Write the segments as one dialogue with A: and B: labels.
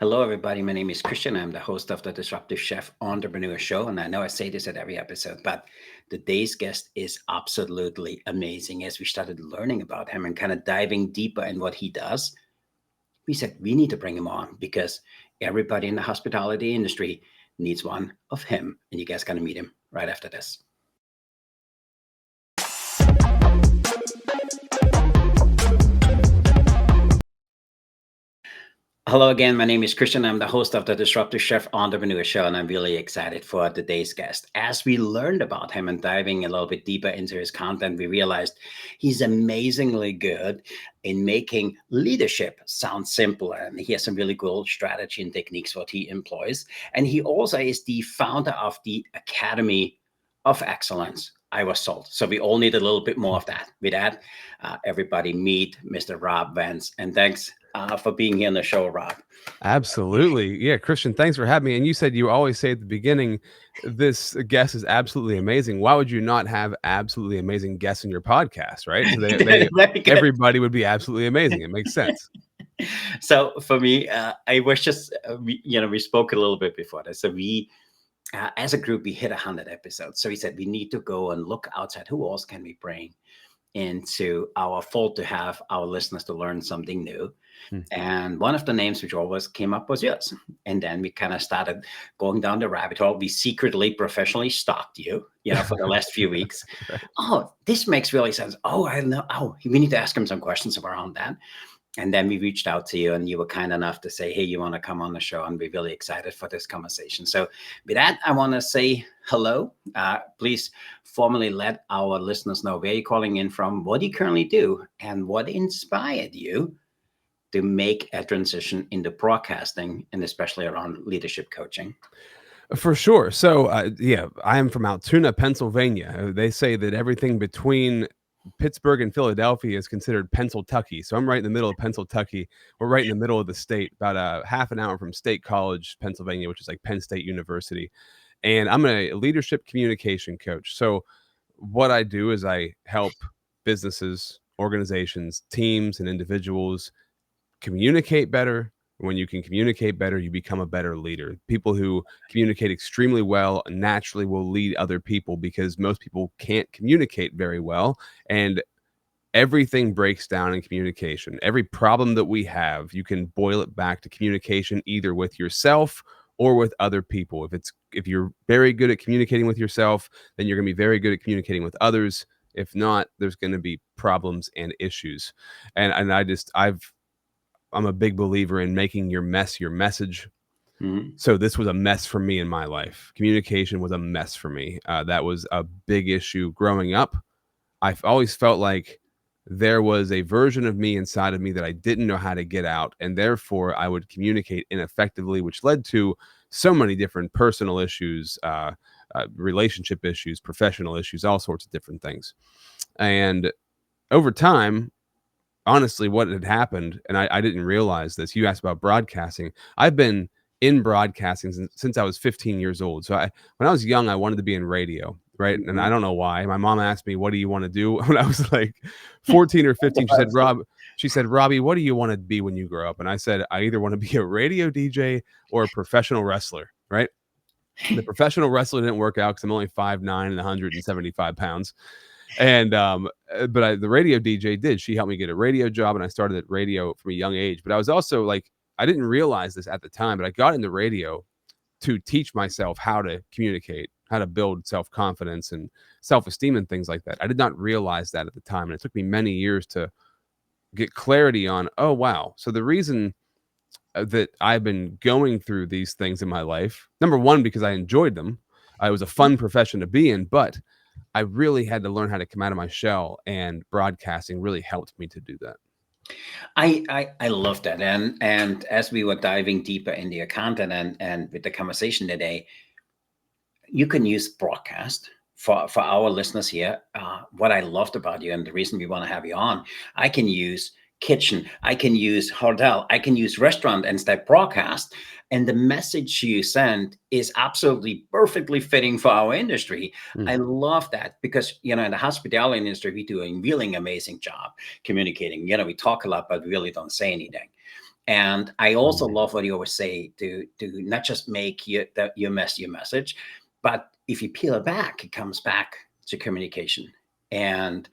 A: Hello, everybody. My name is Christian. I'm the host of the Disruptive Chef Entrepreneur Show. And I know I say this at every episode, but today's guest is absolutely amazing. As we started learning about him and kind of diving deeper in what he does, we said we need to bring him on because everybody in the hospitality industry needs one of him. And you guys are going to meet him right after this. Hello again. My name is Christian. I'm the host of the Disruptive Chef Entrepreneur Show, and I'm really excited for today's guest. As we learned about him and diving a little bit deeper into his content, we realized he's amazingly good in making leadership sound simpler. And he has some really cool strategy and techniques what he employs. And he also is the founder of the Academy of Excellence. I was sold. So we all need a little bit more of that. With that, everybody meet Mr. Rob Wentz. And thanks for being here on the show, Rob.
B: Absolutely. Yeah, Christian, thanks for having me. And you said you always say at the beginning, this guest is absolutely amazing. Why would you not have absolutely amazing guests in your podcast, right? So everybody would be absolutely amazing. It makes sense.
A: So for me, I was just, we spoke a little bit before this. So we, as a group, we hit 100 episodes. So we said we need to go and look outside. Who else can we bring into our fold to have our listeners to learn something new? And one of the names which always came up was yours. And then we kind of started going down the rabbit hole. We secretly, professionally stalked you, for the last few weeks.
B: Right.
A: Oh, this makes really sense. Oh, I know. Oh, we need to ask him some questions around that. And then we reached out to you and you were kind enough to say, hey, you want to come on the show? And we're really excited for this conversation. So with that, I want to say hello. Please formally let our listeners know where you're calling in from, what you currently do, and what inspired you to make a transition into broadcasting and especially around leadership coaching.
B: For sure. So, I am from Altoona, Pennsylvania. They say that everything between Pittsburgh and Philadelphia is considered Pennsyltucky. So I'm right in the middle of Pennsyltucky. We're right in the middle of the state, about a half an hour from State College, Pennsylvania, which is like Penn State University. And I'm a leadership communication coach. So what I do is I help businesses, organizations, teams, and individuals communicate better. When you can communicate better, you become a better leader. People who communicate extremely well naturally will lead other people because most people can't communicate very well. And everything breaks down in communication. Every problem that we have, you can boil it back to communication, either with yourself or with other people. If you're very good at communicating with yourself, then you're going to be very good at communicating with others. If not, there's going to be problems and issues. And I'm a big believer in making your mess your message. Mm-hmm. So this was a mess for me in my life. Communication was a mess for me. That was a big issue growing up. I've always felt like there was a version of me inside of me that I didn't know how to get out. And therefore, I would communicate ineffectively, which led to so many different personal issues, relationship issues, professional issues, all sorts of different things. And over time, honestly, what had happened, and I didn't realize this. You asked about broadcasting. I've been in broadcasting since I was 15 years old. So when I was young, I wanted to be in radio, right? Mm-hmm. And I don't know why. My mom asked me, what do you want to do? When I was like 14 or 15, she said, Robbie, what do you want to be when you grow up? And I said, I either want to be a radio DJ or a professional wrestler, right? The professional wrestler didn't work out because I'm only 5'9" and 175 pounds. And the radio DJ did. She helped me get a radio job, and I started at radio from a young age. But I was also like, I didn't realize this at the time, but I got into radio to teach myself how to communicate, how to build self-confidence and self-esteem and things like that. I did not realize that at the time, and it took me many years to get clarity on, oh, wow. So the reason that I've been going through these things in my life, number one, because I enjoyed them. It was a fun profession to be in, but I really had to learn how to come out of my shell, and broadcasting really helped me to do that.
A: I love that. And as we were diving deeper into your content and with the conversation today, you can use broadcast for our listeners here. What I loved about you and the reason we want to have you on, I can use kitchen, I can use hotel, I can use restaurant and start broadcast. And the message you send is absolutely perfectly fitting for our industry. I love that because, in the hospitality industry, we do a really amazing job communicating. We talk a lot, but we really don't say anything. And I also
B: Mhm.
A: love what you always say, to not just make your message, but if you peel it back, it comes back to communication. And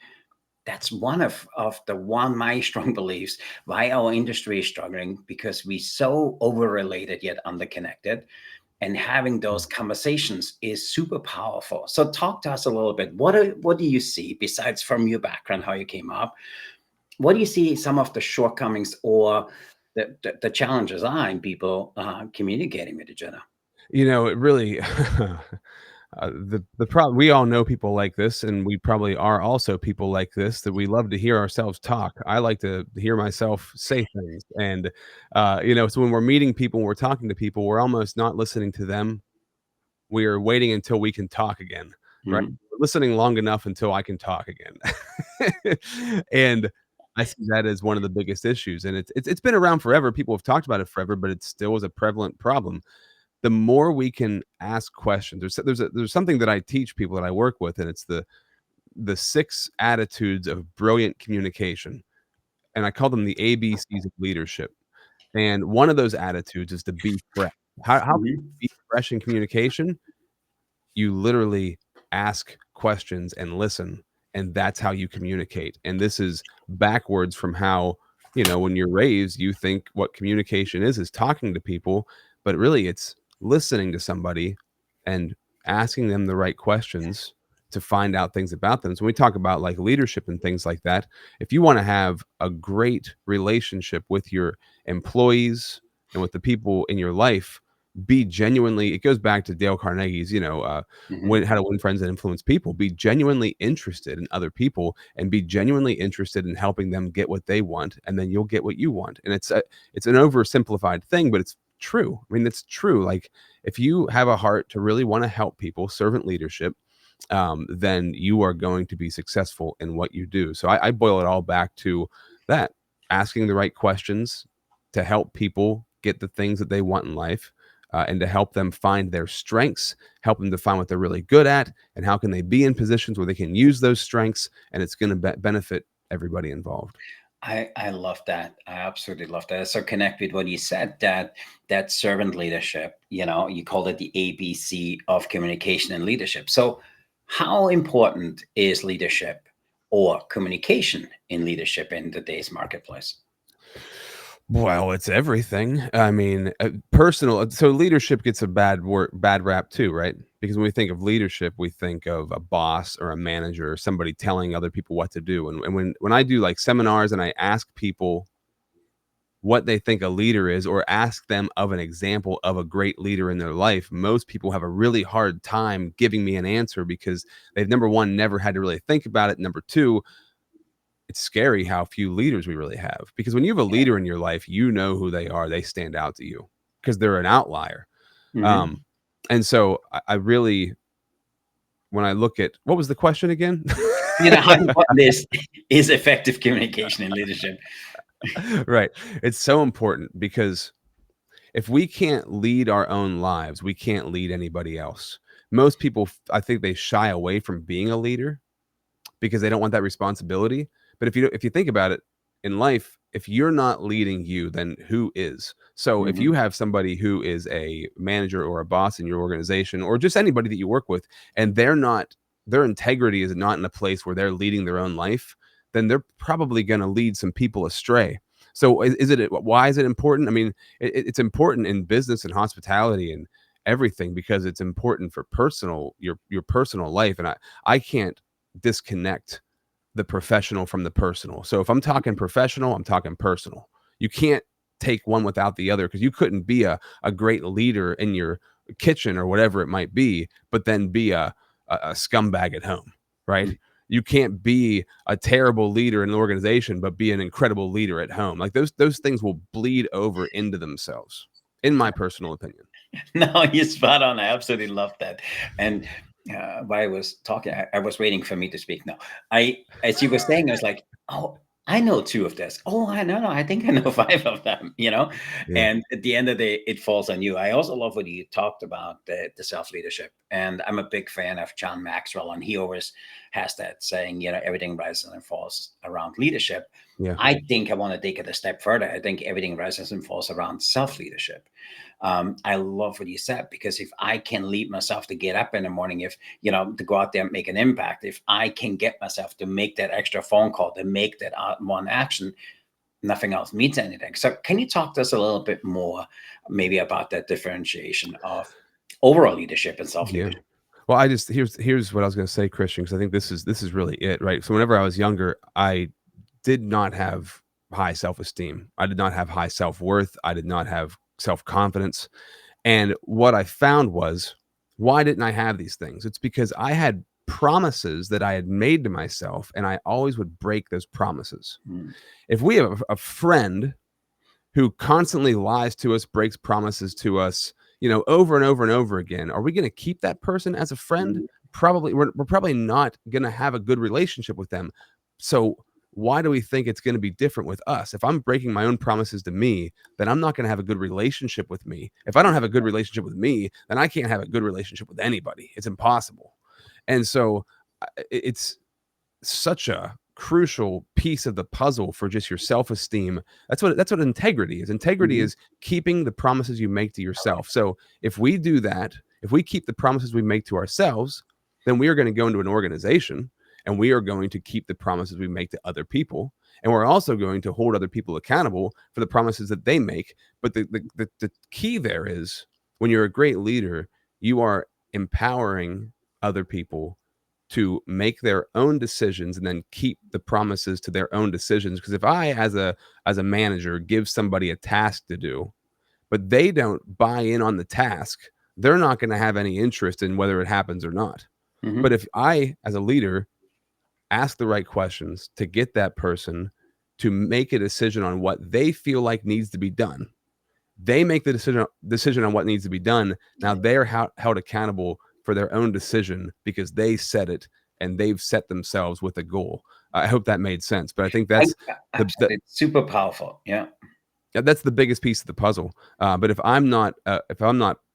A: that's one of the one my strong beliefs why our industry is struggling, because we so overrelated yet underconnected. And having those conversations is super powerful. So talk to us a little bit. What do you see, besides from your background, how you came up? What do you see some of the shortcomings or the challenges are in people communicating with each other?
B: It really the problem, we all know people like this, and we probably are also people like this, that we love to hear ourselves talk. I like to hear myself say things, and so when we're meeting people, when we're talking to people, we're almost not listening to them. We're waiting until we can talk again, right?
A: Mhm.
B: We're listening long enough until I can talk again. And I see that as one of the biggest issues, and it's been around forever. People have talked about it forever, but it still is a prevalent problem. The more we can ask questions, there's something that I teach people that I work with, and it's the 6 attitudes of brilliant communication, and I call them the ABCs of leadership. And one of those attitudes is to be fresh. How can
A: Mhm.
B: you be fresh in communication? You literally ask questions and listen, and that's how you communicate. And this is backwards from how, when you're raised, you think what communication is talking to people, but really it's listening to somebody and asking them the right questions to find out things about them. So when we talk about like leadership and things like that, if you want to have a great relationship with your employees and with the people in your life, be genuinely, it goes back to Dale Carnegie's,
A: Mhm.
B: how to win friends and influence people. Be genuinely interested in other people, and be genuinely interested in helping them get what they want, and then you'll get what you want. And it's an oversimplified thing, but it's true. I mean, it's true. Like, if you have a heart to really want to help people, servant leadership, then you are going to be successful in what you do. So I boil it all back to that: asking the right questions to help people get the things that they want in life, and to help them find their strengths, help them to find what they're really good at, and how can they be in positions where they can use those strengths, and it's going to benefit everybody involved.
A: I love that. I absolutely love that. So connect with what you said, that servant leadership, you called it the ABC of communication and leadership. So how important is leadership or communication in leadership in today's marketplace?
B: Well, it's everything. I mean, personal. So leadership gets a bad rap too, right? Because when we think of leadership, we think of a boss or a manager or somebody telling other people what to do. And when I do like seminars and I ask people what they think a leader is, or ask them of an example of a great leader in their life, most people have a really hard time giving me an answer, because they've, number one, never had to really think about it. Number two, it's scary how few leaders we really have, because when you have a
A: Yeah.
B: leader in your life, you know who they are. They stand out to you because they're an outlier.
A: Mhm.
B: Um, and so I really, when I look at, what was the question again?
A: How important is effective communication in leadership?
B: Right. It's so important, because if we can't lead our own lives, we can't lead anybody else. Most people, I think, they shy away from being a leader because they don't want that responsibility. But if you think about it, in life, if you're not leading you, then who is? So if you
A: Mhm.
B: have somebody who is a manager or a boss in your organization, or just anybody that you work with, and their integrity is not in a place where they're leading their own life, then they're probably going to lead some people astray. So why is it important? I mean, it's important in business and hospitality and everything, because it's important for your personal life. And I can't disconnect the professional from the personal. So if I'm talking professional, I'm talking personal. You can't take one without the other, because you couldn't be a great leader in your kitchen or whatever it might be, but then be a scumbag at home, right? You can't be a terrible leader in an organization, but be an incredible leader at home. Like, those things will bleed over into themselves, in my personal opinion.
A: No, you're spot on. I absolutely love that. And while I was talking, I was waiting for me to speak. No, as you were saying, I was like, oh, I know two of this. Oh, I know. No, I think I know five of them.
B: Yeah.
A: And at the end of the day, it falls on you. I also love what you talked about, the self leadership. And I'm a big fan of John Maxwell. And he always has that saying, everything rises and falls around leadership.
B: Yeah.
A: I think I want to take it a step further. I think everything rises and falls around self-leadership. I love what you said, because if I can lead myself to get up in the morning, if, to go out there and make an impact, if I can get myself to make that extra phone call, to make that one action, nothing else means anything. So can you talk to us a little bit more maybe about that differentiation of overall leadership and
B: Yeah.
A: self-leadership?
B: Well, I just here's what I was going to say, Christian, because I think this is really it, right? So whenever I was younger, I did not have high self-esteem. I did not have high self-worth. I did not have self-confidence. And what I found was, why didn't I have these things? It's because I had promises that I had made to myself, and I always would break those promises.
A: Mm.
B: If we have a friend who constantly lies to us, breaks promises to us, over and over and over again, are we going to keep that person as a friend?
A: Mm.
B: Probably, we're probably not going to have a good relationship with them. So why do we think it's going to be different with us? If I'm breaking my own promises to me, then I'm not going to have a good relationship with me. If I don't have a good relationship with me, then I can't have a good relationship with anybody. It's impossible. And so it's such a crucial piece of the puzzle for just your self-esteem. That's what integrity is. Integrity
A: Mhm.
B: is keeping the promises you make to yourself. So if we do that, if we keep the promises we make to ourselves, then we are going to go into an organization and we are going to keep the promises we make to other people. And we're also going to hold other people accountable for the promises that they make. But the key there is, when you're a great leader, you are empowering other people to make their own decisions and then keep the promises to their own decisions. Because if I, as a manager, give somebody a task to do, but they don't buy in on the task, they're not going to have any interest in whether it happens or not. But
A: Mhm.
B: if I, as a leader, ask the right questions to get that person to make a decision on what they feel like needs to be done, they make the decision on what needs to be done. Now they're held accountable for their own decision because they set it and they've set themselves with a goal. I hope that made sense, but I think
A: I,
B: that's the
A: absolutely. It's super powerful. Yeah.
B: that's the biggest piece of the puzzle. But if I'm not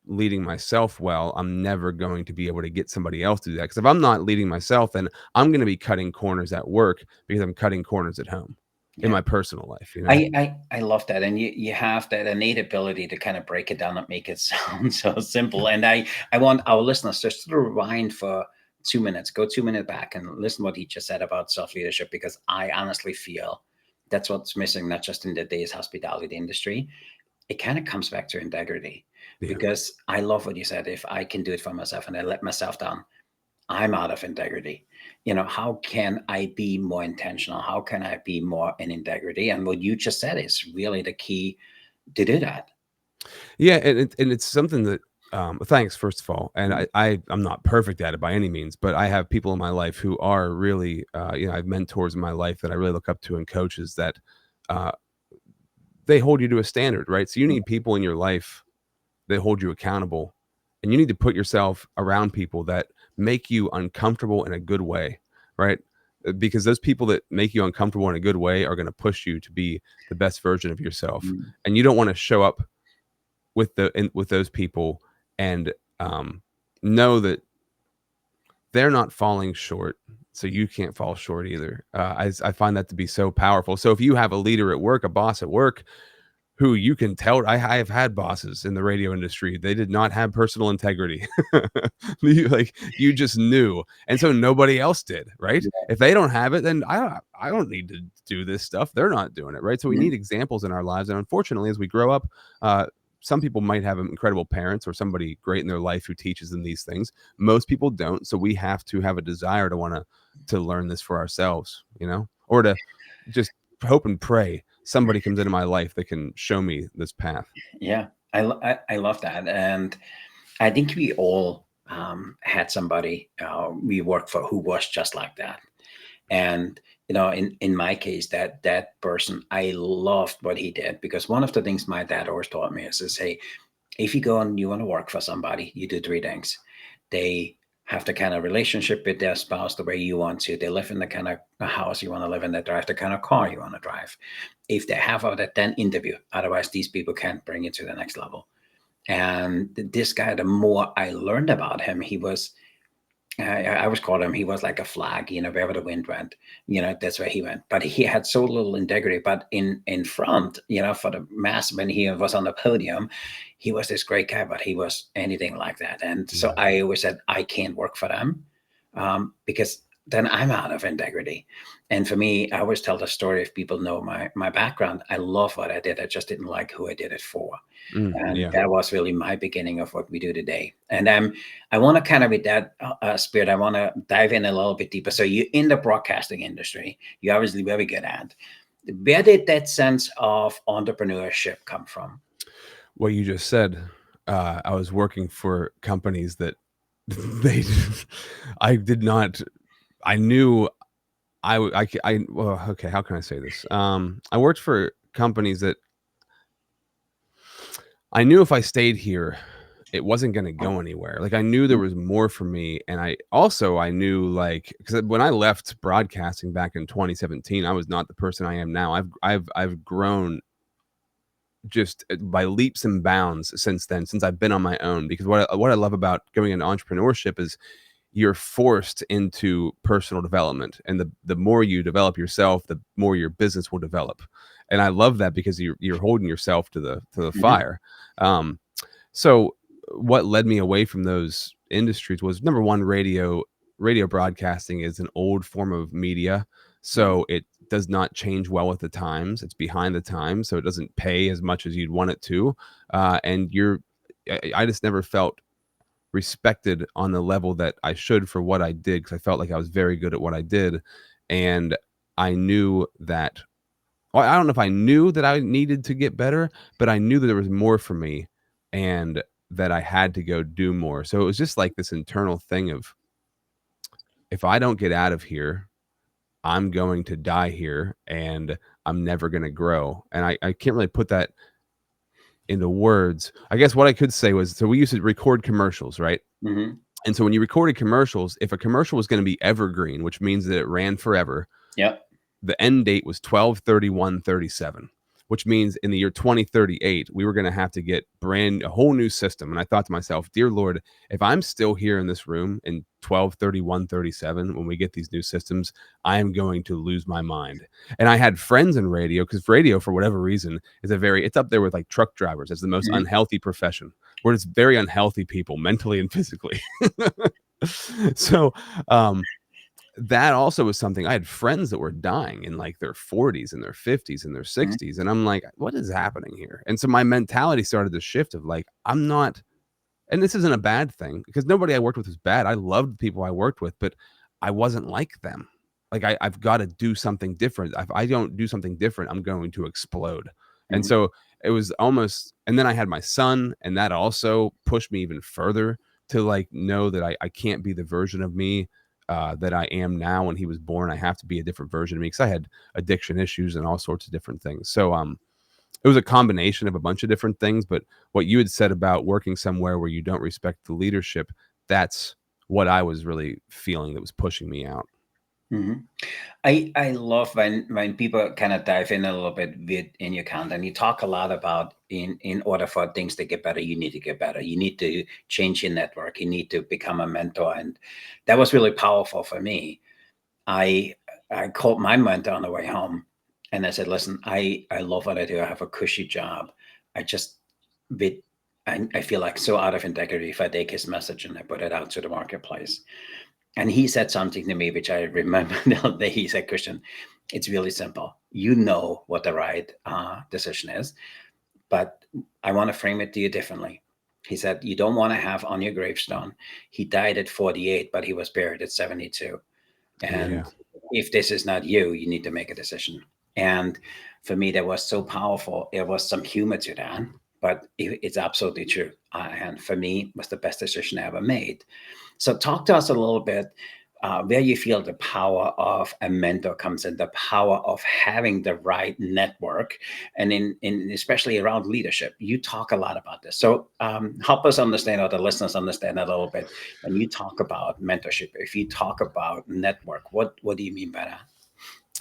B: leading myself well, I'm never going to be able to get somebody else to do that. Because if I'm not leading myself, then I'm going to be cutting corners at work because I'm cutting corners at home in
A: Yeah.
B: my personal life.
A: I love that. And you have that innate ability to kind of break it down and make it sound so simple. And I want our listeners just to rewind for 2 minutes, go 2 minutes back and listen what he just said about self-leadership, because I honestly feel that's what's missing, not just in the day's hospitality industry. It kind of comes back to integrity,
B: Yeah.
A: because I love what you said. If I can do it for myself and I let myself down, I'm out of integrity. How can I be more intentional? How can I be more in integrity? And what you just said is really the key to do that.
B: Yeah, and it's something that thanks, first of all. And
A: Mm.
B: I'm not perfect at it by any means, but I have people in my life who are really I have mentors in my life that I really look up to, and coaches that uh they hold you to a standard, right? So you need people in your life that hold you accountable, and you need to put yourself around people that make you uncomfortable in a good way, right? Because those people that make you uncomfortable in a good way are going to push you to be the best version of yourself.
A: Mm.
B: And you don't want to show up with those people and know that they're not falling short, so you can't fall short either. I find that to be so powerful. So if you have a leader at work, a boss at work, who you can tell, I have had bosses in the radio industry, they did not have personal integrity. You just knew, and so nobody else did, right? If they don't have it, then I don't need to do this stuff. They're not doing it, right? So we
A: Mhm.
B: need examples in our lives, and unfortunately, as we grow up, some people might have incredible parents or somebody great in their life who teaches them these things. Most people don't, so we have to have a desire to want to learn this for ourselves, or to just hope and pray somebody comes into my life that can show me this path.
A: Yeah, I love that. And I think we all had somebody we worked for who was just like that. And in my case, that person, I loved what he did, because one of the things my dad always taught me is, hey, if you go and you want to work for somebody, you do three things. They have the kind of relationship with their spouse the way you want to. They live in the kind of house you want to live in. They drive the kind of car you want to drive. If they have all that, then interview. Otherwise, these people can't bring it to the next level. And this guy, the more I learned about him, he was I always called him, he was like a flag, wherever the wind went, that's where he went. But he had so little integrity. But in front, for the mass, when he was on the podium, he was this great guy, but he was anything like that. And so
B: Mm.
A: I always said, I can't work for them, because then I'm out of integrity. And for me, I always tell the story, if people know my background, I love what I did. I just didn't like who I did it for. And
B: Yeah.
A: that was really my beginning of what we do today. And I want to kind of, with that spirit, I want to dive in a little bit deeper. So you're in the broadcasting industry, you're obviously very good at. Where did that sense of entrepreneurship come from?
B: What you just said, I was working for companies that they I did not I knew well, okay, how can I say this? I worked for companies that I knew if I stayed here, it wasn't gonna go anywhere. Like, I knew there was more for me, and I knew, like, because when I left broadcasting back in 2017, I was not the person I am now. I've grown just by leaps and bounds since then, since I've been on my own. Because what I love about going into entrepreneurship is you're forced into personal development, and the more you develop yourself, the more your business will develop. And I love that because you're holding yourself to the
A: Hmm.
B: fire. Um, so what led me away from those industries was, number one, radio broadcasting is an old form of media,
A: Hmm.
B: so it does not change well with the times. It's behind the times, so it doesn't pay as much as you'd want it to. And I just never felt respected on the level that I should for what I did, because I felt like I was very good at what I did. And I knew that, well, I don't know if I knew that I needed to get better, but I knew that there was more for me and that I had to go do more. So it was just like this internal thing of, if I don't get out of here, I'm going to die here and I'm never going to grow. And I can't really put that into words. I guess what I could say was, so we used to record commercials, right?
A: Hmm.
B: And so when you recorded commercials, if a commercial was going to be evergreen, which means that it ran forever,
A: Yep.
B: the end date was 12/31/37, which means in the year 2038 we were going to have to get a whole new system. And I thought to myself, dear Lord, if I'm still here in this room in 12/31/37 when we get these new systems, I am going to lose my mind. And I had friends in radio, because radio, for whatever reason, is it's up there with like truck drivers as the most
A: Hmm.
B: unhealthy profession, where it's very unhealthy people mentally and physically. So um that also was something. I had friends that were dying in like their 40s and their 50s and their
A: Hmm.
B: 60s. And I'm like, what is happening here? And so my mentality started to shift of like, I'm not, and this isn't a bad thing, because nobody I worked with was bad. I loved the people I worked with, but I wasn't like them. Like, I've got to do something different. If I don't do something different, I'm going to explode. And
A: Hmm.
B: so it was almost, and then I had my son, and that also pushed me even further to like know that I can't be the version of me that I am now. When he was born, I have to be a different version of me, because I had addiction issues and all sorts of different things. So it was a combination of a bunch of different things. But what you had said about working somewhere where you don't respect the leadership, that's what I was really feeling that was pushing me out.
A: Hmm. I love when people kind of dive in a little bit in your content. You talk a lot about, in order for things to get better, you need to get better. You need to change your network. You need to become a mentor, and that was really powerful for me. I I called my mentor on the way home, and I said, "Listen, I love what I do. I have a cushy job. I just with I feel like so out of integrity if I take his message and I put it out to the marketplace." And he said something to me, which I remember the other day. He said, "Christian, it's really simple. You know what the right decision is, but I want to frame it to you differently." He said, "You don't want to have on your gravestone, he died at 48, but he was buried at 72. And
B: Yeah.
A: if this is not you, you need to make a decision." And for me, that was so powerful. There was some humor to that, but it's absolutely true. And for me, it was the best decision I ever made. So talk to us a little bit, where you feel the power of a mentor comes in, the power of having the right network, and in especially around leadership. You talk a lot about this. So help us understand, or the listeners understand a little bit, when you talk about mentorship, if you talk about network, what do you mean by that?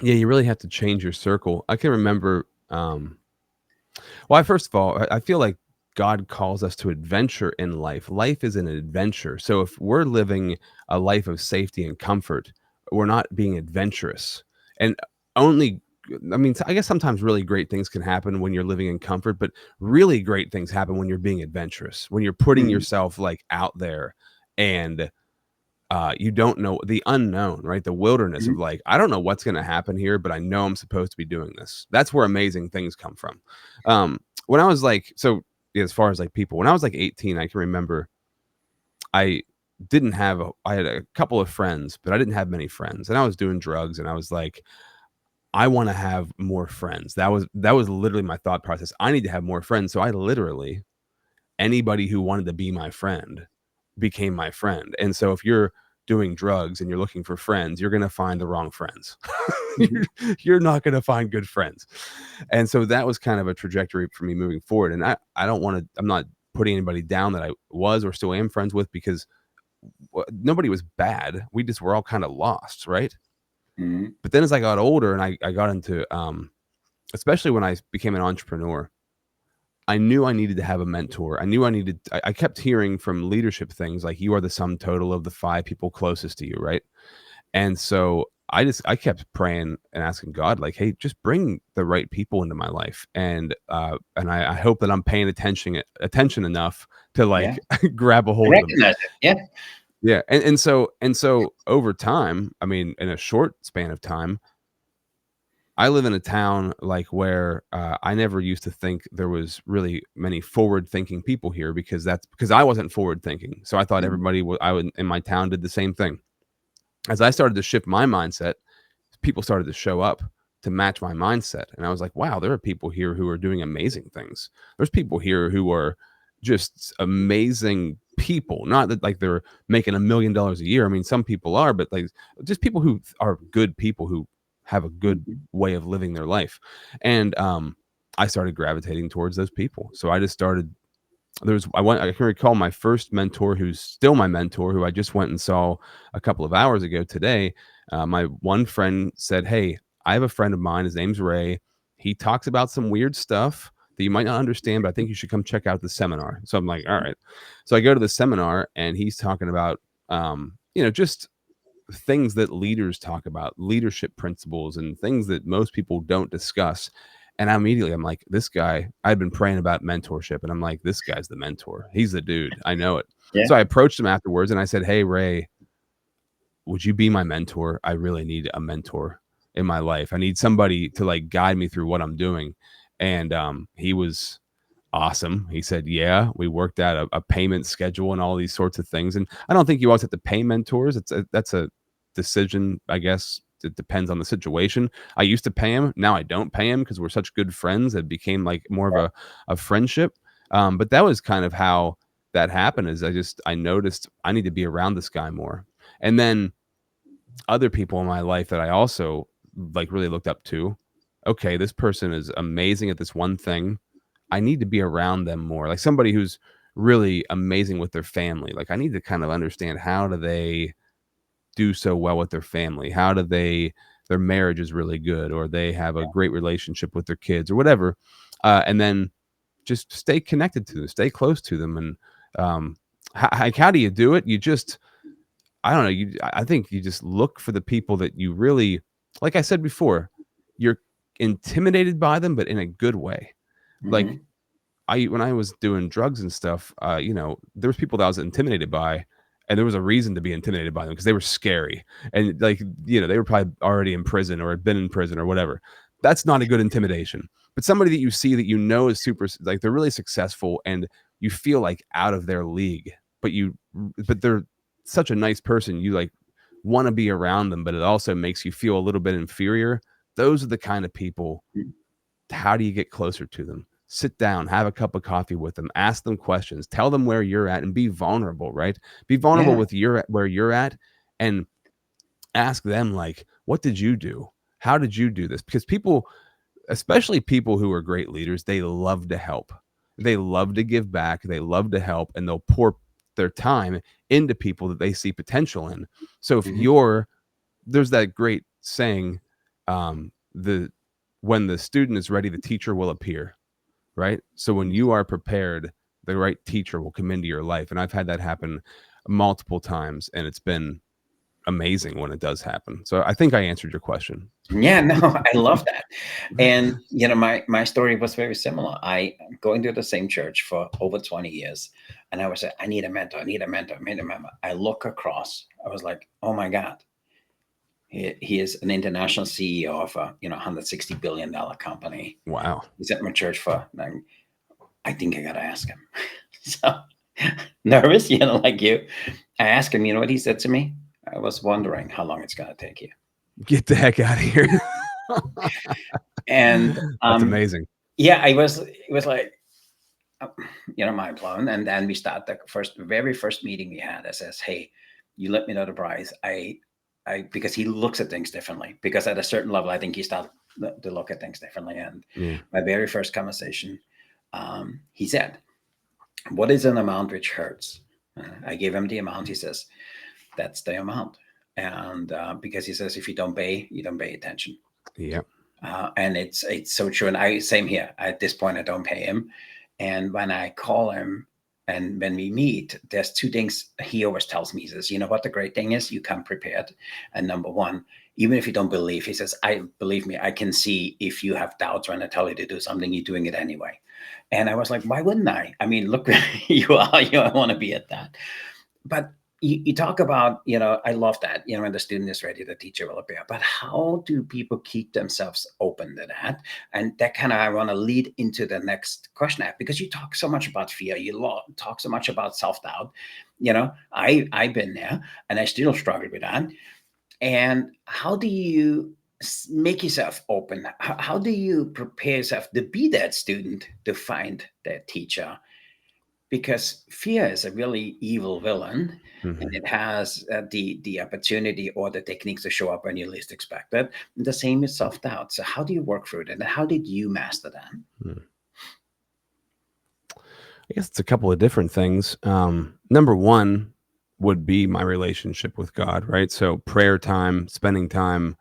B: Yeah, you really have to change your circle. I can remember, well, first of all, I feel like God calls us to adventure in life. Life is an adventure. So if we're living a life of safety and comfort, we're not being adventurous. And only, I mean, I guess sometimes really great things can happen when you're living in comfort, but really great things happen when you're being adventurous, when you're putting
A: Mhm.
B: yourself like out there, and you don't know the unknown, right? The wilderness of
A: Mhm.
B: like, I don't know what's going to happen here, but I know I'm supposed to be doing this. That's where amazing things come from. When I was like, so as far as like people, when I was like 18, I can remember I I had a couple of friends, but I didn't have many friends, and I was doing drugs, and I was like, I want to have more friends. That was literally my thought process. I need to have more friends. So I literally, anybody who wanted to be my friend became my friend. And so if you're doing drugs and you're looking for friends, you're going to find the wrong friends.
A: Mhm.
B: You're not going to find good friends. And so that was kind of a trajectory for me moving forward. And I don't want to, I'm not putting anybody down that I was or still am friends with, because nobody was bad. We just were all kind of lost, right?
A: Mhm.
B: But then as I got older and I got into, especially when I became an entrepreneur, I knew I needed to have a mentor. I kept hearing from leadership things like, you are the sum total of the 5 people closest to you, right? And so I kept praying and asking God, like, hey, just bring the right people into my life. And I hope that I'm paying attention enough to
A: Yeah.
B: like grab a hold of them.
A: Recognize it. Yeah.
B: Yeah. And so over time, I mean, in a short span of time, I live in a town like where I never used to think there was really many forward thinking people here, because that's because I wasn't forward thinking. So I thought
A: Mhm.
B: everybody in my town did the same thing. As I started to shift my mindset, people started to show up to match my mindset. And I was like, wow, there are people here who are doing amazing things. There's people here who are just amazing people. Not that like they're making $1 million a year. I mean, some people are, but like just people who are good people who have a good
A: Mhm.
B: way of living their life. And I started gravitating towards those people. So I just started I can recall my first mentor, who's still my mentor, who I just went and saw a couple of hours ago today. My one friend said, hey, I have a friend of mine, his name's Ray. He talks about some weird stuff that you might not understand, but I think you should come check out the seminar. So I'm like, all right. So I go to the seminar, and he's talking about just things that leaders talk about, leadership principles and things that most people don't discuss. And I'm like, this guy, I've been praying about mentorship, and I'm like, this guy's the mentor. He's the dude. I know it.
A: Yeah.
B: So I approached him afterwards and I said, hey, Ray, would you be my mentor? I really need a mentor in my life. I need somebody to like guide me through what I'm doing. And he was awesome. He said, yeah, we worked out a payment schedule and all these sorts of things. And I don't think you always have to pay mentors. That's a decision, I guess. It depends on the situation. I used to pay him. Now I don't pay him because we're such good friends. It became like more of a friendship. But that was kind of how that happened. Is I noticed I need to be around this guy more. And then other people in my life that I also like really looked up to. Okay, this person is amazing at this one thing. I need to be around them more. Like somebody who's really amazing with their family. Like I need to kind of understand, how do they do so well with their family? How do their marriage is really good, or they have a great relationship with their kids or whatever. And then just stay connected to them, stay close to them. And how do you do it? You just, I don't know. I think you just look for the people that you really, like I said before, you're intimidated by them, but in a good way. Like
A: Mhm.
B: when I was doing drugs and stuff, there was people that I was intimidated by, and there was a reason to be intimidated by them because they were scary, and like they were probably already in prison or had been in prison or whatever. That's not a good intimidation. But somebody that you see that is super, like they're really successful, and you feel like out of their league, but they're such a nice person. You like want to be around them, but it also makes you feel a little bit inferior. Those are the kind of people.
A: Mhm.
B: How do you get closer to them? Sit down, have a cup of coffee with them, ask them questions, tell them where you're at, and be vulnerable, right? Be vulnerable
A: Yeah.
B: with where you're at, and ask them like, what did you do? How did you do this? Because people, especially people who are great leaders, they love to help. They love to give back, they love to help, and they'll pour their time into people that they see potential in. So if
A: Mhm.
B: there's that great saying, the when the student is ready, the teacher will appear, right? So when you are prepared, the right teacher will come into your life. And I've had that happen multiple times, and it's been amazing when it does happen. So I think I answered your question.
A: Yeah, no, I love that. And my story was very similar. I going to the same church for over 20 years, and I was like, I need a mentor, I need a mentor, I need a mentor. I look across, I was like, oh my God, he is an international CEO of a $160 billion company.
B: Wow.
A: He's at my church for, I think I gotta ask him. So nervous, like you. I asked him, you know what he said to me? I was wondering how long it's gonna take you.
B: Get the heck out of here.
A: And
B: That's amazing.
A: yeah, it was like, mind blown. And then we start the very first meeting we had. I says, hey, you let me know the price. Because he looks at things differently, because at a certain level, I think he started to look at things differently. And my very first conversation, he said, what is an amount which hurts? I gave him the amount. He says, that's the amount. And because he says, if you don't pay attention.
B: Yeah.
A: And it's so true. And same here. At this point, I don't pay him. And when I call him and when we meet, there's two things he always tells me. He says, you know what the great thing is? You come prepared. And number one, even if you don't believe, he says, believe me, I can see if you have doubts when I tell you to do something, you're doing it anyway. And I was like, why wouldn't I? I mean, look, you are, I want to be at that. But you talk about, I love that, when the student is ready, the teacher will appear. But how do people keep themselves open to that? And that I want to lead into the next question, because you talk so much about fear. You talk so much about self-doubt. I've been there, and I still struggle with that. And how do you make yourself open? How do you prepare yourself to be that student, to find that teacher? Because fear is a really evil villain, and it has the opportunity or the techniques to show up when you least expect it. And the same is self-doubt. So how do you work through it, and how did you master that?
B: I guess it's a couple of different things. Number one would be my relationship with God, right? So prayer time, spending time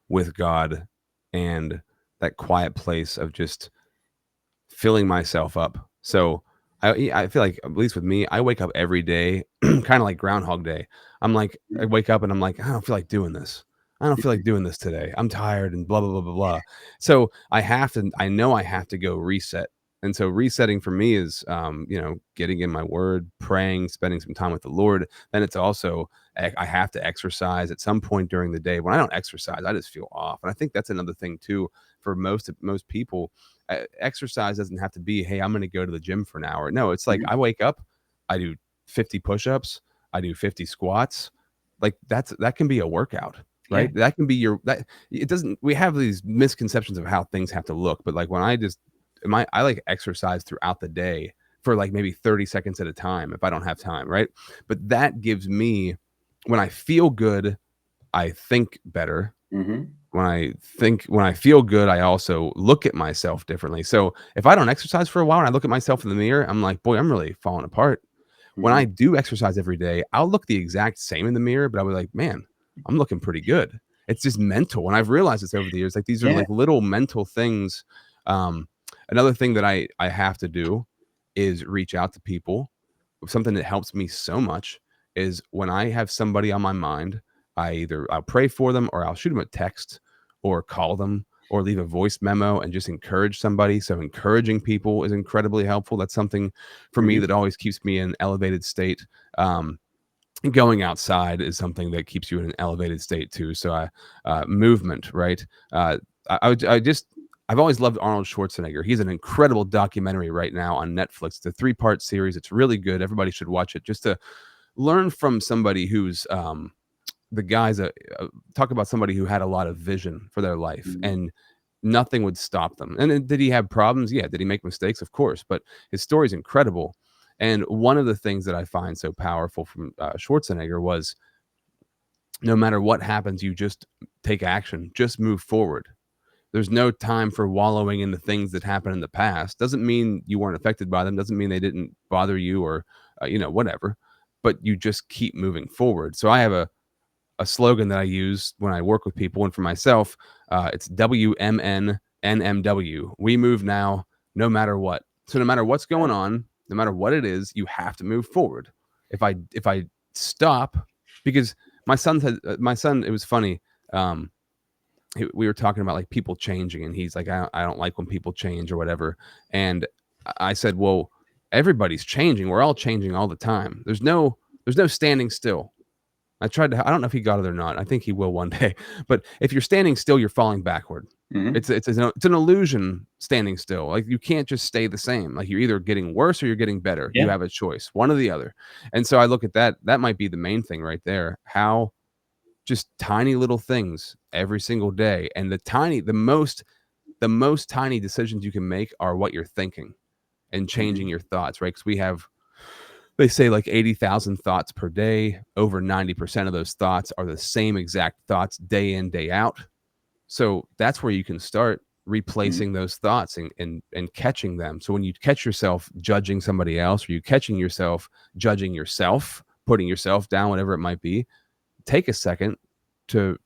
B: with God, and that quiet place of just filling myself up. So I feel like, at least with me, I wake up every day kind of like Groundhog Day. I'm like, I wake up and I'm like, I don't feel like doing this. I don't feel like doing this today. I'm tired and blah, blah, blah, blah, blah. So I know I have to go reset. And so resetting for me is, getting in my word, praying, spending some time with the Lord. Then it's also, I have to exercise at some point during the day. When I don't exercise, I just feel off. And I think that's another thing too, for most people. Exercise doesn't have to be, hey, I'm going to go to the gym for an hour. No, it's like I wake up, I do 50 push-ups, I do 50 squats. Like that can be a workout, right?
A: Yeah.
B: That can be it doesn't, we have these misconceptions of how things have to look, but like when I like exercise throughout the day for like maybe 30 seconds at a time if I don't have time, right? But that gives me, when I feel good, I think better. When I feel good, I also look at myself differently. So if I don't exercise for a while and I look at myself in the mirror, I'm like, boy, I'm really falling apart. When I do exercise every day, I'll look the exact same in the mirror, but I'll be like, man, I'm looking pretty good. It's just mental. And I've realized this over the years. Like these are like little mental things. Another thing that I have to do is reach out to people. Something that helps me so much is when I have somebody on my mind, I'll pray for them, or I'll shoot them a text, or call them, or leave a voice memo and just encourage somebody. So encouraging people is incredibly helpful. That's something for me that always keeps me in an elevated state. Going outside is something that keeps you in an elevated state too. So movement, right? I've always loved Arnold Schwarzenegger. He's an incredible documentary right now on Netflix. It's a 3-part series. It's really good. Everybody should watch it, just to learn from somebody who's the guys talk about somebody who had a lot of vision for their life, and nothing would stop them. And did he have problems? Yeah. Did he make mistakes? Of course. But his story is incredible. And one of the things that I find so powerful from Schwarzenegger was, no matter what happens, you just take action, just move forward. There's no time for wallowing in the things that happened in the past. Doesn't mean you weren't affected by them. Doesn't mean they didn't bother you, or, whatever, but you just keep moving forward. So I have a slogan that I use when I work with people and for myself. It's WMNNMW. We move now, no matter what. So no matter what's going on, no matter what it is, you have to move forward. If I stop, because my son, it was funny. Um, we were talking about like people changing, and he's like, I don't like when people change or whatever. And I said, well, everybody's changing. We're all changing all the time. There's no standing still. I don't know if he got it or not. I think he will one day. But if you're standing still, you're falling backward.
A: Hmm.
B: It's an illusion standing still. Like you can't just stay the same. Like you're either getting worse or you're getting better. You
A: Yeah.
B: have a choice, one or the other. And so I look at that. That might be the main thing right there. How just tiny little things every single day, and the most tiny decisions you can make are what you're thinking and changing
A: Hmm.
B: your thoughts, right? Because they say like 80,000 thoughts per day. Over 90% of those thoughts are the same exact thoughts day in, day out. So that's where you can start
A: Hmm.
B: replacing those thoughts and catching them. So when you catch yourself judging somebody else, or you catching yourself judging yourself, putting yourself down, whatever it might be, take a second to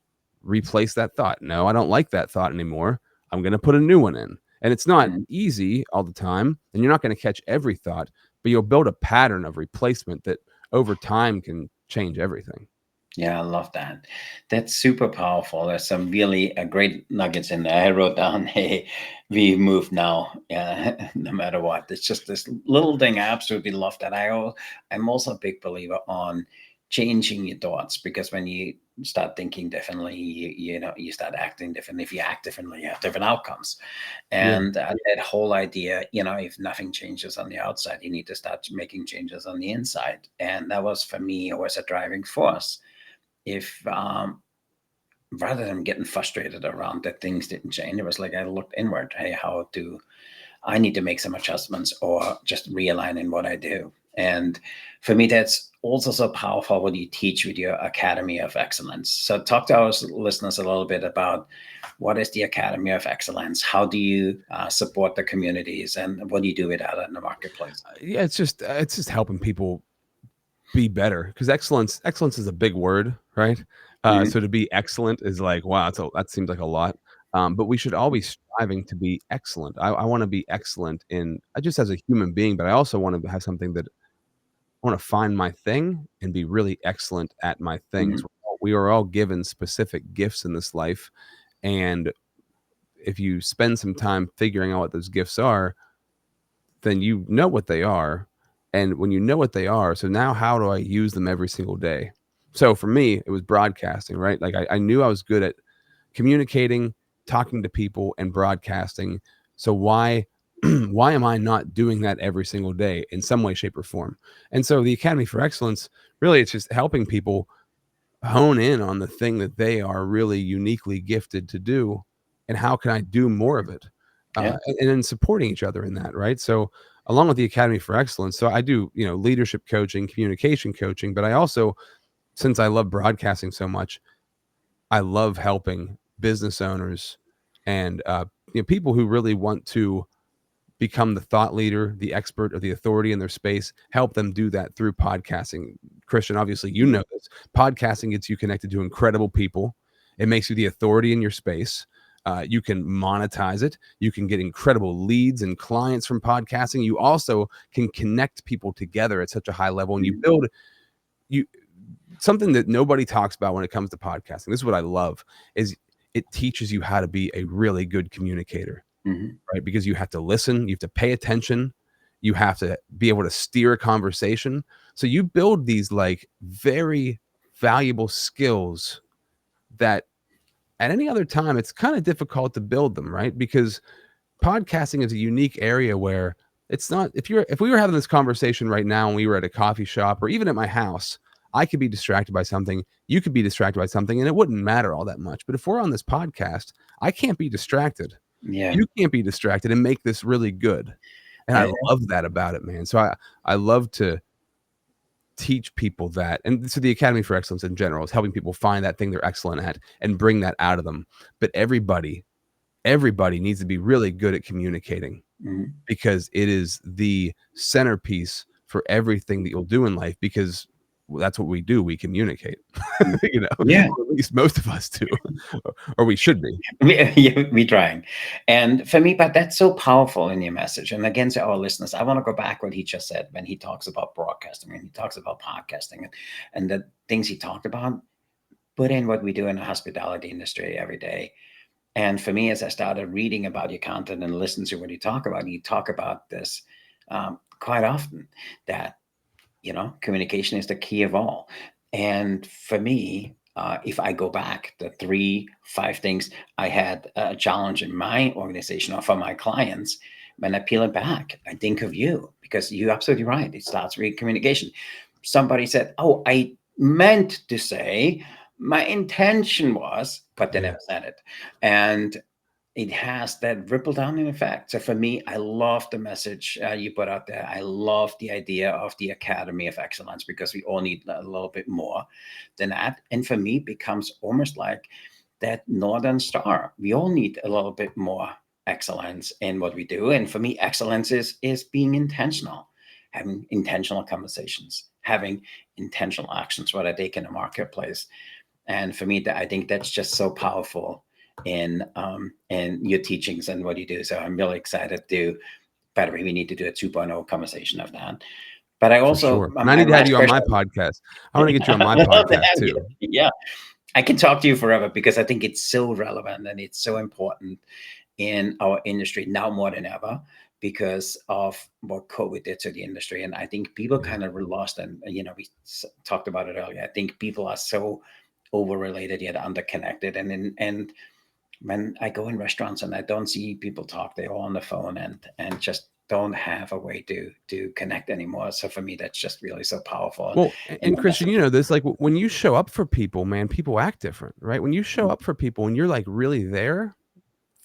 B: replace that thought. No, I don't like that thought anymore. I'm going to put a new one in. And it's not
A: Hmm.
B: easy all the time, and you're not going to catch every thought, but you'll build a pattern of replacement that over time can change everything.
A: Yeah, I love that. That's super powerful. There's some really great nuggets in there. I wrote down, hey, we move now, no matter what. It's just this little thing. I absolutely love that. I'm also a big believer on changing your thoughts, because when you start thinking differently, you start acting differently. If you act differently, you have different outcomes.
B: Yeah.
A: And that whole idea, if nothing changes on the outside, you need to start making changes on the inside. And that was, for me, always a driving force. If Rather than getting frustrated around that things didn't change, it was like I looked inward. Hey, how do I need to make some adjustments, or just realign in what I do? And for me, that's also so powerful what you teach with your Academy of Excellence. So talk to our listeners a little bit about what is the Academy of Excellence? How do you support the communities, and what do you do with that in the marketplace?
B: Yeah, it's just helping people be better, because excellence is a big word, right?
A: Hmm.
B: So to be excellent is like, wow, that seems like a lot. But we should all be striving to be excellent. I want to be excellent in just as a human being, but I also want to have something that I want to find my thing and be really excellent at my things.
A: Hmm.
B: We are all given specific gifts in this life, and if you spend some time figuring out what those gifts are, then you know what they are. And when you know what they are, so now how do I use them every single day? So for me, it was broadcasting, right? Like I knew I was good at communicating, talking to people, and broadcasting. So why am I not doing that every single day in some way, shape, or form? And so the Academy for Excellence, really, it's just helping people hone in on the thing that they are really uniquely gifted to do, and how can I do more of it,
A: Yeah.
B: and then supporting each other in that, right? So along with the Academy for Excellence, so I do leadership coaching, communication coaching, but I also, since I love broadcasting so much, I love helping business owners and people who really want to become the thought leader, the expert, or the authority in their space, help them do that through podcasting. Christian, obviously, you know this. Podcasting gets you connected to incredible people. It makes you the authority in your space. You can monetize it. You can get incredible leads and clients from podcasting. You also can connect people together at such a high level, and you
A: Hmm.
B: build you something that nobody talks about when it comes to podcasting. This is what I love: is it teaches you how to be a really good communicator,
A: Hmm.
B: right? Because you have to listen, you have to pay attention, you have to be able to steer a conversation. So you build these like very valuable skills that at any other time it's kind of difficult to build them, right? Because podcasting is a unique area where it's not, if we were having this conversation right now and we were at a coffee shop or even at my house, I could be distracted by something, you could be distracted by something, and it wouldn't matter all that much. But if we're on this podcast, I can't be distracted,
A: Yeah.
B: you can't be distracted, and make this really good. And I love that about it, man. So I love to teach people that. And so the Academy for Excellence in general is helping people find that thing they're excellent at and bring that out of them. But everybody needs to be really good at communicating,
A: Hmm.
B: because it is the centerpiece for everything that you'll do in life. Because that's what we do. We communicate,
A: Mm.
B: you know,
A: Yeah.
B: or at least most of us do, or we should be.
A: We trying. And for me, but that's so powerful in your message. And again, to our listeners, I want to go back what he just said when he talks about broadcasting and he talks about podcasting and the things he talked about, put in what we do in the hospitality industry every day. And for me, as I started reading about your content and listen to what you talk about this quite often, that communication is the key of all. And for me, if I go back the 5 things I had a challenge in my organization or for my clients, when I peel it back, I think of you because you're absolutely right. It starts with communication. Somebody said, "Oh, I meant to say, my intention was," but they
B: Yeah,
A: never said it. And it has that ripple down in effect. So for me, I love the message you put out there. I love the idea of the Academy of Excellence because we all need a little bit more than that. And for me, it becomes almost like that Northern Star. We all need a little bit more excellence in what we do. And for me, excellence is being intentional, having intentional conversations, having intentional actions, what I take in the marketplace. And for me, I think that's just so powerful in your teachings and what you do. So I'm really excited to. By the way, we need to do a 2.0 conversation of that. But I
B: for
A: also
B: sure. And I
A: my
B: need to have
A: last
B: you on my
A: question.
B: podcast. I want to get you on my
A: I love
B: podcast
A: that.
B: too.
A: Yeah, I can talk to you forever because I think it's so relevant and it's so important in our industry now more than ever because of what COVID did to the industry. And I think people
B: Yeah.
A: kind of were lost. And, we talked about it earlier. I think people are so overrelated yet underconnected. And when I go in restaurants and I don't see people talk, they're all on the phone and just don't have a way to connect anymore. So for me, that's just really so powerful
B: Well,
A: in
B: and
A: the
B: Christian, you
A: message.
B: know this, like when you show up for people, man, people act different, right? When you show
A: Mm,
B: up for people and you're like really there,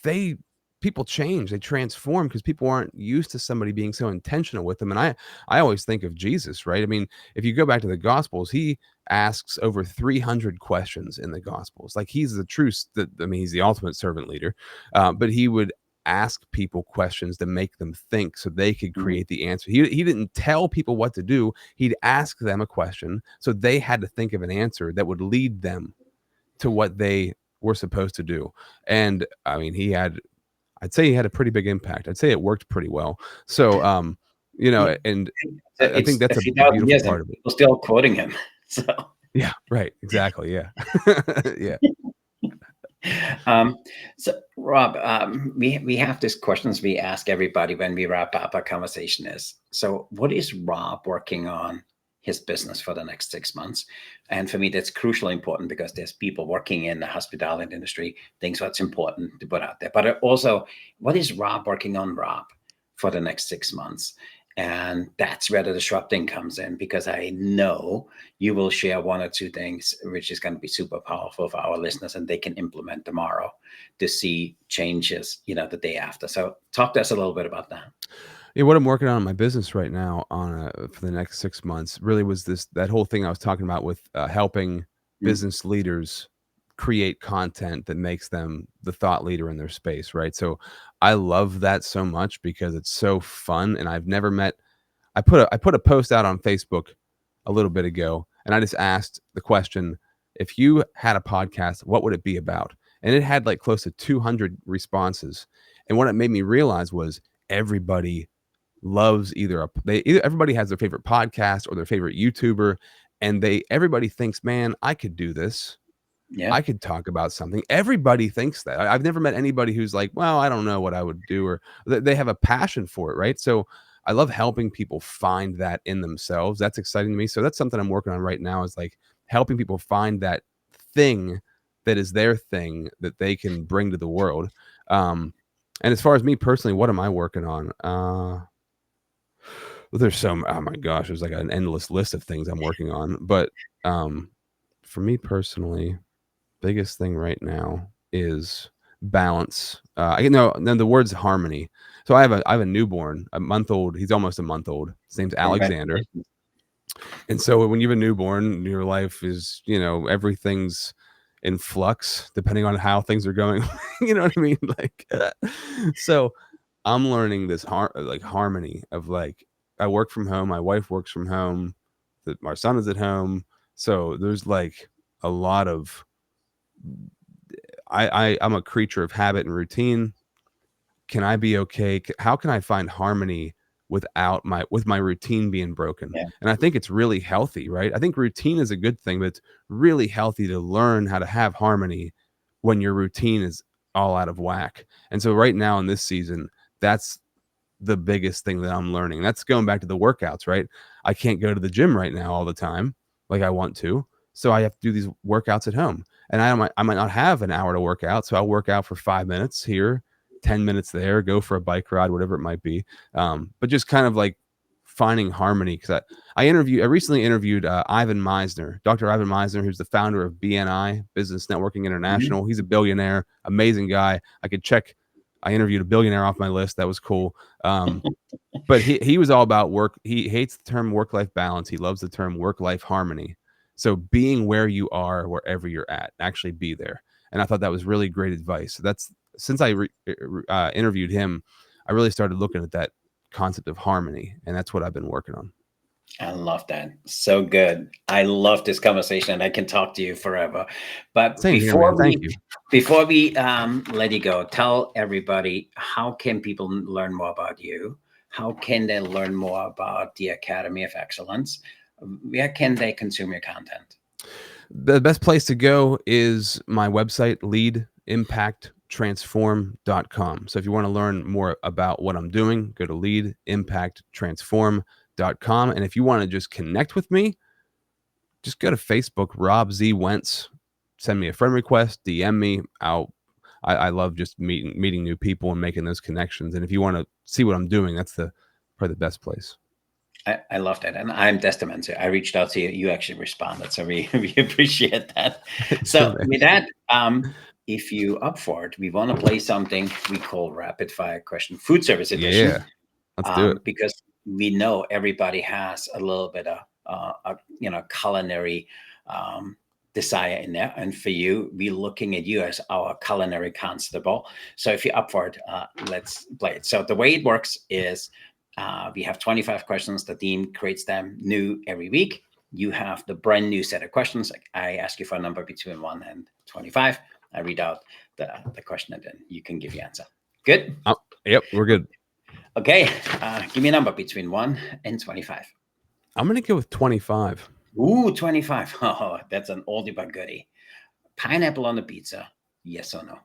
B: they people change, they transform because people aren't used to somebody being so intentional with them. And I always think of Jesus, right? I mean, if you go back to the Gospels, he asks over 300 questions in the Gospels. Like he's the truth that I mean, he's the ultimate servant leader, but he would ask people questions to make them think so they could
A: mm,
B: create the answer. He didn't tell people what to do. He'd ask them a question so they had to think of an answer that would lead them to what they were supposed to do. And I mean, I'd say he had a pretty big impact. I'd say it worked pretty well. So,
A: yeah.
B: and
A: So
B: I think
A: it's a
B: that's
A: few
B: a
A: thousand
B: beautiful
A: years and
B: part of it.
A: people still quoting him. So
B: Yeah, right. Exactly. Yeah. Yeah.
A: Um, so, Rob, we have these questions we ask everybody when we wrap up our conversation is, so what is Rob working on his business for the next 6 months? And for me, that's crucially important because there's people working in the hospitality industry, things what's important to put out there. But also, what is Rob working on, Rob, for the next 6 months? And that's where the disrupting comes in because I know you will share 1 or 2 things, which is going to be super powerful for our listeners and they can implement tomorrow to see changes, the day after. So talk to us a little bit about that.
B: Yeah, what I'm working on in my business right now for the next 6 months really was that whole thing I was talking about with helping
A: Mm,
B: business leaders create content that makes them the thought leader in their space, right? So I love that so much because it's so fun, and I've never met. I put a post out on Facebook a little bit ago, and I just asked the question: if you had a podcast, what would it be about? And it had like close to 200 responses. And what it made me realize was everybody loves everybody has their favorite podcast or their favorite YouTuber, and everybody thinks, man, I could do this.
A: yeah.
B: I could talk about something. Everybody thinks that. I've never met anybody who's like, well, I don't know what I would do, or they have a passion for it, right? So I love helping people find that in themselves. That's exciting to me. So that's something I'm working on right now is like helping people find that thing that is their thing that they can bring to the world. Um, and as far as me personally, what am I working on? Well, oh my gosh, there's like an endless list of things I'm working on. But um, for me personally, biggest thing right now is balance. I know the word's harmony. So I have a newborn, a month old. He's almost a month old. His name's Alexander.
A: Congratulations.
B: And so when you have a newborn, your life is, everything's in flux depending on how things are going. You know what I mean? Like, so I'm learning this harmony of like, I work from home. My wife works from home. our son is at home, so there's like a lot of I'm a creature of habit and routine. Can I be okay? How can I find harmony without my routine being broken?
A: Yeah.
B: And I think it's really healthy, right? I think routine is a good thing, but it's really healthy to learn how to have harmony when your routine is all out of whack. And so right now in this season, that's the biggest thing that I'm learning. That's going back to the workouts, right? I can't go to the gym right now all the time like I want to. So I have to do these workouts at home. And I might not have an hour to work out. So I'll work out for 5 minutes here, 10 minutes there, go for a bike ride, whatever it might be. But just kind of like finding harmony. Cause I recently interviewed Ivan Meisner, Dr. Ivan Meisner, who's the founder of BNI, Business Networking
A: Mhm.
B: International. He's a billionaire, amazing guy. I interviewed a billionaire off my list. That was cool. But he was all about work. He hates the term work-life balance. He loves the term work-life harmony. So being where you are, wherever you're at, actually be there. And I thought that was really great advice. So that's since I interviewed him, I really started looking at that concept of harmony, and that's what I've been working on.
A: I love that. So good. I love this conversation, and I can talk to you forever. But
B: Same here, man. Thank you.
A: before we let you go, tell everybody, how can people learn more about you? How can they learn more about the Academy of Excellence? Where can they consume your content?
B: The best place to go is my website, leadimpacttransform.com. So if you want to learn more about what I'm doing, go to leadimpacttransform.com. And if you want to just connect with me, just go to Facebook, Rob Z Wentz. Send me a friend request, DM me. I love just meeting new people and making those connections. And if you want to see what I'm doing, that's probably the best place.
A: I love that. And I'm testament to I reached out to you. You actually responded. So we appreciate that.
B: Sure,
A: So
B: man.
A: with that, if you up for it, we want to play something we call rapid fire question, food service edition,
B: Yeah, let's do it.
A: because we know everybody has a little bit of culinary desire in there. And for you, we're looking at you as our culinary constable. So if you're up for it, let's play it. So the way it works is we have 25 questions. The team creates them new every week. You have the brand new set of questions. I ask you for a number between 1 and 25. I read out the question, and then you can give your answer. Good?
B: Yep, we're good.
A: Okay. Give me a number between 1 and 25.
B: I'm going to go with 25.
A: Ooh, 25. Oh, that's an oldie but goodie. Pineapple on the pizza, yes or no?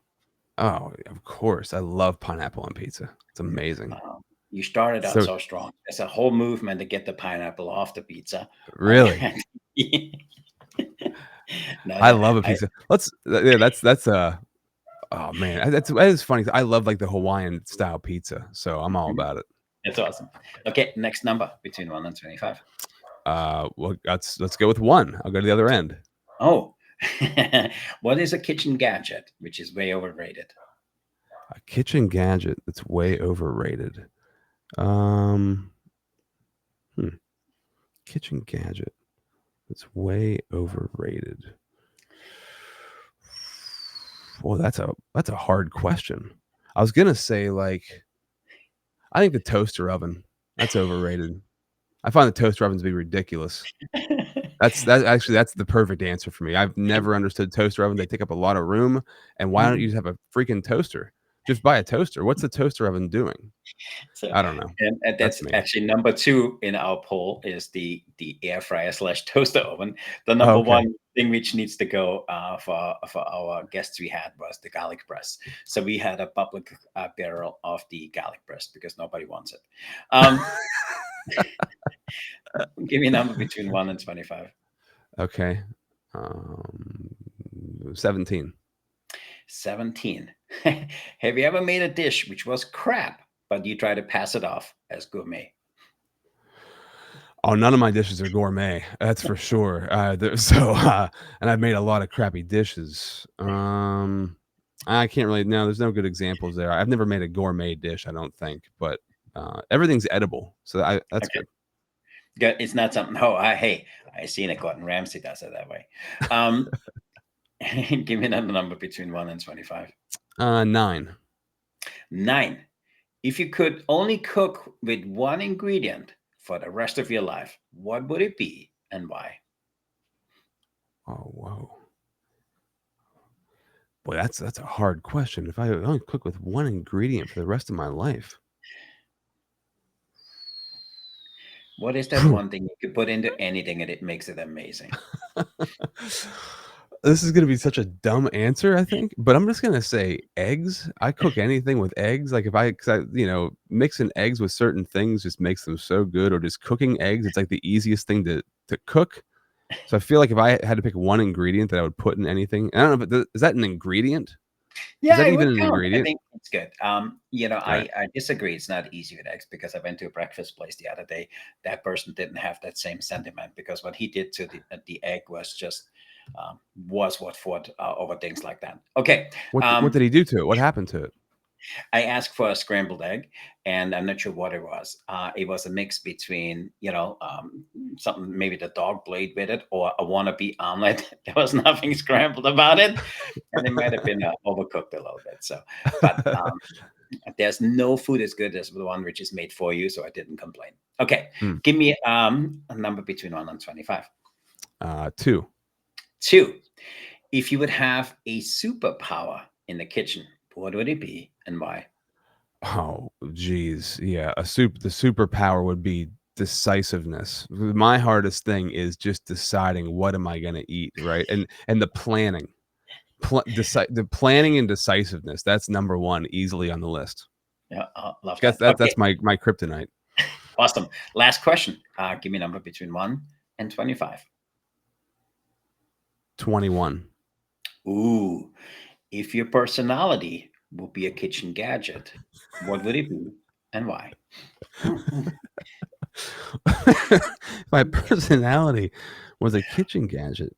B: Oh, of course. I love pineapple on pizza. It's amazing.
A: You started out
B: So
A: so strong. There's a whole movement to get the pineapple off the pizza.
B: really,
A: No,
B: I love a pizza. That's oh man, that is funny. I love like the Hawaiian style pizza, so I'm all about it.
A: that's awesome. Okay, next number between 1 and 25.
B: Well, let's go with 1. I'll go to the other end.
A: Oh, what is a kitchen gadget which is way overrated?
B: A kitchen gadget that's way overrated. Hmm. Kitchen gadget that's way overrated. Well, that's a hard question. I was gonna say like I think the toaster oven. That's overrated. I find the toaster ovens to be ridiculous. That's the perfect answer for me. I've never understood toaster ovens. They take up a lot of room. And why don't you just have a freaking toaster? Just buy a toaster. What's the toaster oven doing?
A: So,
B: I don't know.
A: and
B: That's
A: that's
B: me.
A: actually number 2 in our poll is the air fryer / toaster oven. The
B: Oh,
A: number
B: okay.
A: 1 thing which needs to go for our guests we had was the garlic press. So we had a public barrel of the garlic press because nobody wants it. Give me a number between 1 and 25.
B: Okay. 17.
A: 17. Have you ever made a dish which was crap, but you try to pass it off as gourmet?
B: Oh, none of my dishes are gourmet. That's for sure. And I've made a lot of crappy dishes. I can't really. No, there's no good examples there. I've never made a gourmet dish. I don't think, but everything's edible, so that's
A: Okay.
B: good.
A: Good. It's not something. Oh, I seen it. Gordon Ramsay does it that way. Give me another number between 1 and 25.
B: 9.
A: 9. If you could only cook with one ingredient for the rest of your life, what would it be and why?
B: Oh, whoa. Boy, that's a hard question. If I only cook with one ingredient for the rest of my life.
A: What is that one thing you could put into anything and it makes it amazing?
B: This is gonna be such a dumb answer, I think, but I'm just gonna say eggs. I cook anything with eggs. Like if I, 'cause I, mixing eggs with certain things just makes them so good. Or just cooking eggs, it's like the easiest thing to cook. So I feel like if I had to pick one ingredient that I would put in anything, I don't know, but is that an ingredient? Is
A: Yeah,
B: that
A: it
B: even
A: would
B: an
A: count. I
B: ingredient?
A: think it's good.
B: All right.
A: I disagree. It's not easy with eggs because I went to a breakfast place the other day. That person didn't have that same sentiment because what he did to the egg was just was what fought over things like that. Okay,
B: What
A: um,
B: did he do to it? What happened to it?
A: I asked for a scrambled egg, and I'm not sure what it was. It was a mix between, something maybe the dog played with it or a wannabe omelet. There was nothing scrambled about it, and it might have been overcooked a little bit. So, but there's no food as good as the one which is made for you, so I didn't complain. Okay,
B: Hmm.
A: give me a number between 1 and 25.
B: 2.
A: 2. If you would have a superpower in the kitchen, what would it be and why?
B: Oh, geez. Yeah, the superpower would be decisiveness. My hardest thing is just deciding what am I gonna eat, right? And the planning. The planning and decisiveness, that's number 1 easily on the list.
A: Yeah, love
B: Guess
A: that. Okay,
B: that's my kryptonite.
A: awesome. Last question. Give me a number between 1 and 25.
B: 21.
A: Ooh, if your personality would be a kitchen gadget, what would it be and why?
B: My personality was a kitchen gadget.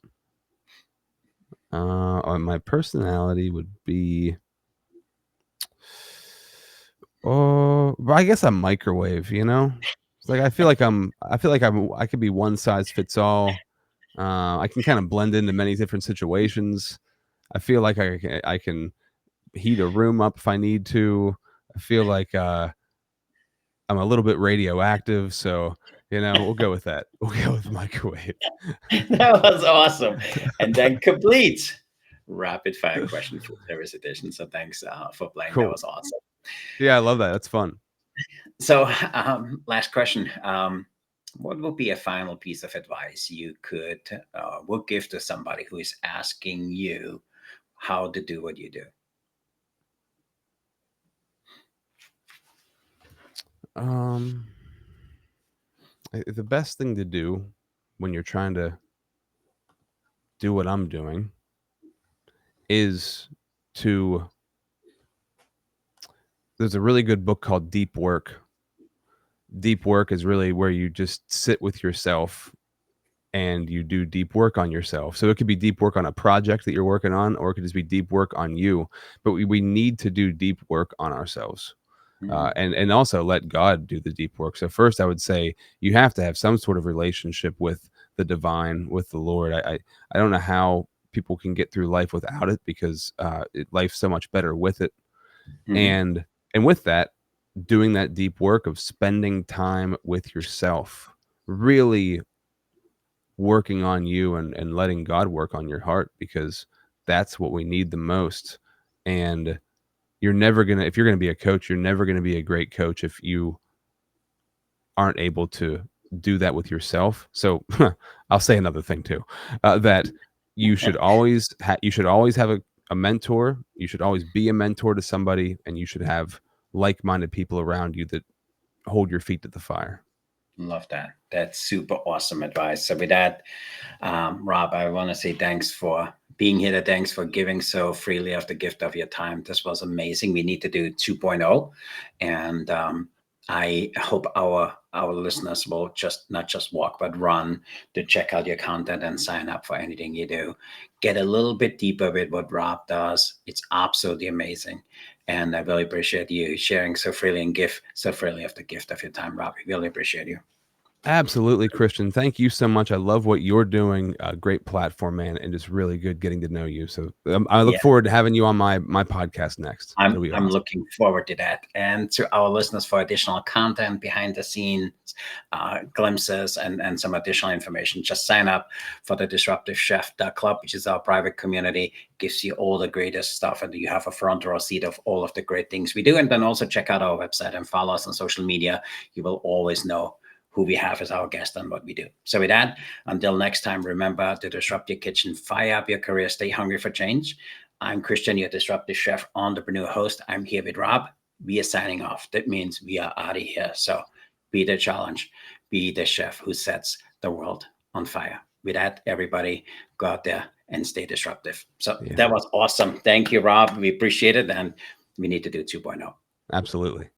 B: My personality would be, oh, but I guess a microwave, you know? It's like I could be one size fits all. I can kind of blend into many different situations. I feel like I can heat a room up if I need to. I feel like I'm a little bit radioactive, so we'll go with that. We'll go with microwave.
A: That was awesome. And then complete rapid fire question for service edition. So thanks for playing. That
B: Cool.
A: was awesome.
B: Yeah, I love that. That's fun.
A: So, last question. What would be a final piece of advice you would give to somebody who is asking you how to do what you do?
B: Um, the best thing to do when you're trying to do what I'm doing is to there's a really good book called Deep Work. Deep work is really where you just sit with yourself and you do deep work on yourself. So it could be deep work on a project that you're working on, or it could just be deep work on you. But we need to do deep work on ourselves.
A: Mhm.
B: And also let God do the deep work. So first, I would say you have to have some sort of relationship with the divine, with the Lord. I don't know how people can get through life without it because life's so much better with it.
A: Mhm.
B: And with that, doing that deep work of spending time with yourself, really working on you and letting God work on your heart because that's what we need the most. And you're never gonna if you're gonna be a coach, you're never gonna be a great coach if you aren't able to do that with yourself. So I'll say another thing too, that you should always have a mentor. You should always be a mentor to somebody, and you should have like-minded people around you that hold your feet to the fire.
A: Love that. That's super awesome advice. So with that, Rob, I want to say thanks for being here. Thanks for giving so freely of the gift of your time. This was amazing. We need to do 2.0, and I hope our listeners will just not just walk but run to check out your content and sign up for anything you do. Get a little bit deeper with what Rob does. It's absolutely amazing, and I really appreciate you sharing so freely and give so freely of the gift of your time, Rob. I really appreciate you.
B: Absolutely, Christian. Thank you so much. I love what you're doing. Great platform, man, and just really good getting to know you. So I look
A: Yeah.
B: forward to having you on my podcast next. It'll be
A: I'm
B: awesome.
A: looking forward to that. And to our listeners, for additional content, behind the scenes glimpses, and some additional information, just sign up for the Disruptive Chef Club, which is our private community. Gives you all the greatest stuff, and you have a front row seat of all of the great things we do. And then also check out our website and follow us on social media. You will always know who we have as our guest and what we do. So with that, until next time, remember to disrupt your kitchen, fire up your career, stay hungry for change. I'm Christian, your disruptive chef, entrepreneur, host. I'm here with Rob. We are signing off. That means we are out of here. So be the challenge, be the chef who sets the world on fire. With that, everybody, go out there and stay disruptive. So
B: Yeah,
A: that was awesome. Thank you, Rob. We appreciate it. And we need to do 2.0.
B: absolutely.